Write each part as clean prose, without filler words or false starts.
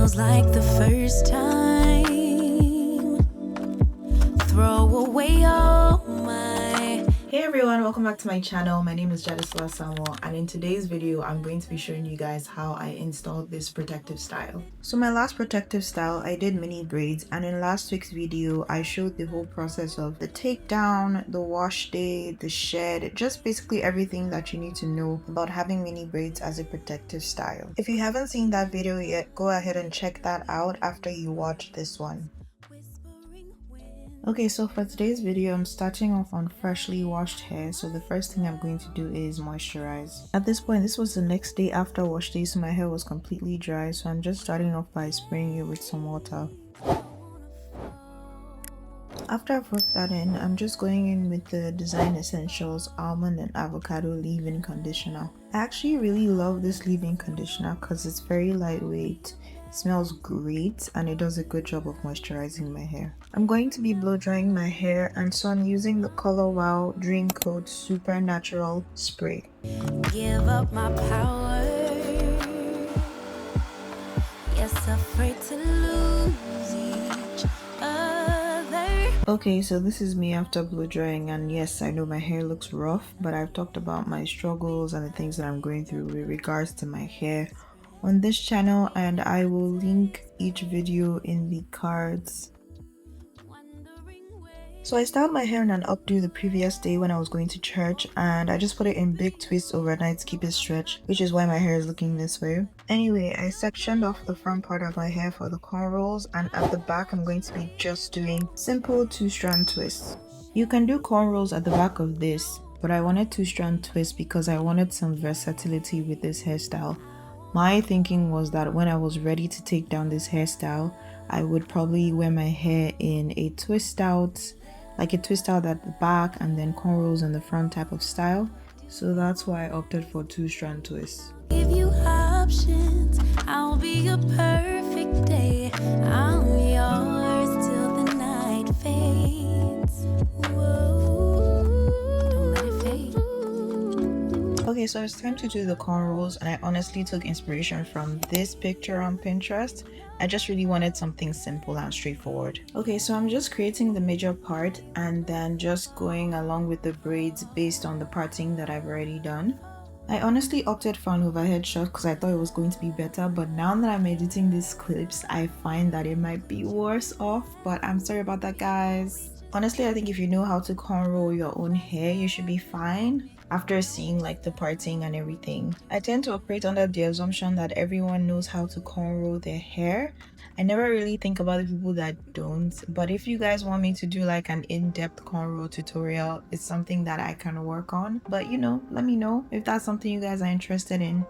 feels like the first time. Throw away all my... Hey everyone, welcome back to my channel. My name is Jadesola, and in today's video I'm going to be showing you guys how I installed this protective style. So my last protective style, I did mini braids, and in last week's video I showed the whole process of the takedown, the wash day, the shed, just basically everything that you need to know about having mini braids as a protective style. If you haven't seen that video yet, go ahead and check that out after you watch this one. Okay, so for today's video, I'm starting off on freshly washed hair. So the first thing I'm going to do is moisturize. At this point, this was the next day after wash day, so my hair was completely dry. So I'm just starting off by spraying it with some water. After I've worked that in, I'm just going in with the Design Essentials Almond and Avocado Leave-In Conditioner. I actually really love this leave-in conditioner because it's very lightweight. Smells great, and it does a good job of moisturizing my hair. I'm going to be blow drying my hair, and so I'm using the Color Wow Dream Coat Super Natural Spray. Give up my power. Yes, afraid to lose each other. Okay, so this is me after blow drying, and yes, I know my hair looks rough, but I've talked about my struggles and the things that I'm going through with regards to my hair on this channel, and I will link each video in the cards. So I styled my hair in an updo the previous day when I was going to church, and I just put it in big twists overnight to keep it stretched, which is why my hair is looking this way. Anyway, I sectioned off the front part of my hair for the cornrows, and at the back I'm going to be just doing simple 2-strand twists. You can do cornrows at the back of this, but I wanted 2-strand twists because I wanted some versatility with this hairstyle. My thinking was that when I was ready to take down this hairstyle, I would probably wear my hair in a twist out, like a twist out at the back and then cornrows in the front type of style. So that's why I opted for 2-strand twists. Give you options, I'll be a perfect day. I'm yours till the night fades. Whoa, don't let it fade. Okay, so it's time to do the cornrows, and I honestly took inspiration from this picture on Pinterest. I just really wanted something simple and straightforward. Okay, so I'm just creating the major part and then just going along with the braids based on the parting that I've already done. I honestly opted for an overhead shot because I thought it was going to be better, but now that I'm editing these clips, I find that it might be worse off, but I'm sorry about that, guys. Honestly, I think if you know how to cornrow your own hair, you should be fine after seeing like the parting and everything. I tend to operate under the assumption that everyone knows how to cornrow their hair. I never really think about the people that don't, but if you guys want me to do like an in-depth cornrow tutorial, it's something that I can work on. But you know, let me know if that's something you guys are interested in.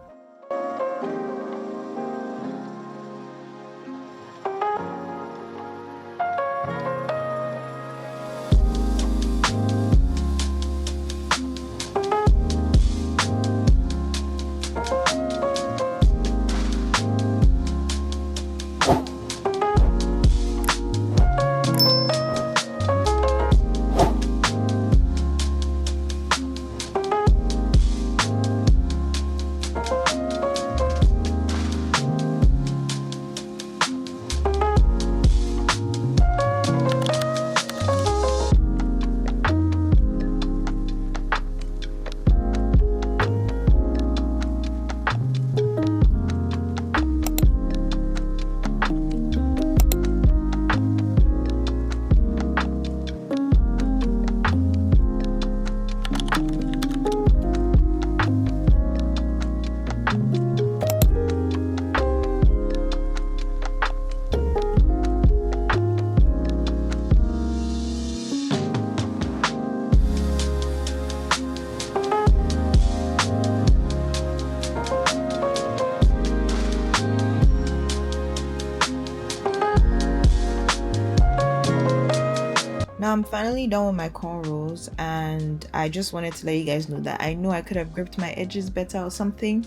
Now I'm finally done with my cornrows, and I just wanted to let you guys know that I know I could have gripped my edges better or something,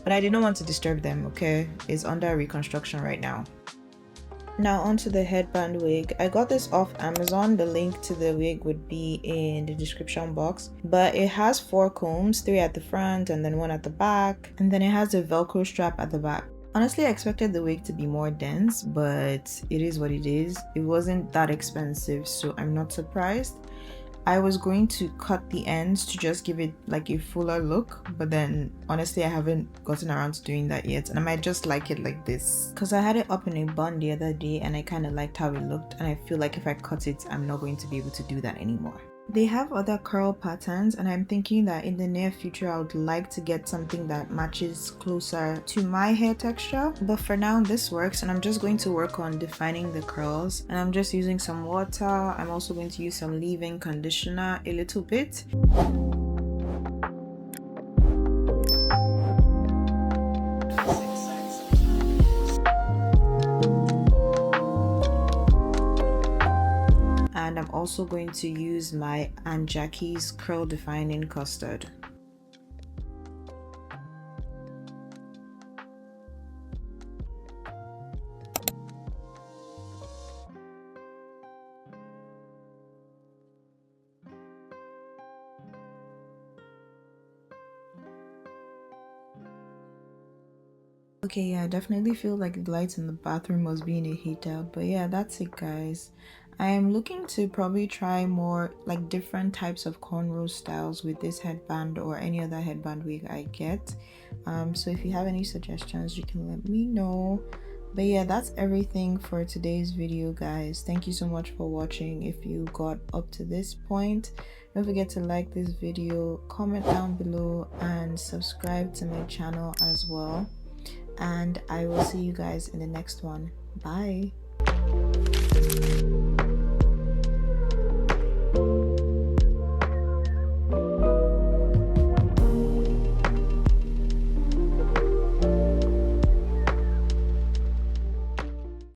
but I did not want to disturb them, okay? It's under reconstruction right now. Now onto the headband wig. I got this off Amazon. The link to the wig would be in the description box, but it has 4 combs, 3 at the front and then 1 at the back, and then it has a velcro strap at the back. Honestly, I expected the wig to be more dense, but it is what it is. It wasn't that expensive, so I'm not surprised. I was going to cut the ends to just give it like a fuller look, but then honestly I haven't gotten around to doing that yet, and I might just like it like this because I had it up in a bun the other day and I kind of liked how it looked, and I feel like if I cut it I'm not going to be able to do that anymore. They have other curl patterns, and I'm thinking that in the near future I would like to get something that matches closer to my hair texture, but for now this works, and I'm just going to work on defining the curls, and I'm just using some water. I'm also going to use some leave-in conditioner a little bit. And I'm also going to use my Aunt Jackie's curl defining custard. Okay, yeah, I definitely feel like the lights in the bathroom was being a hater, but yeah, that's it, guys. I am looking to probably try more like different types of cornrow styles with this headband or any other headband wig I get. So if you have any suggestions, you can let me know. But yeah, that's everything for today's video, guys. Thank you so much for watching. If you got up to this point, don't forget to like this video, comment down below, and subscribe to my channel as well. And I will see you guys in the next one. Bye.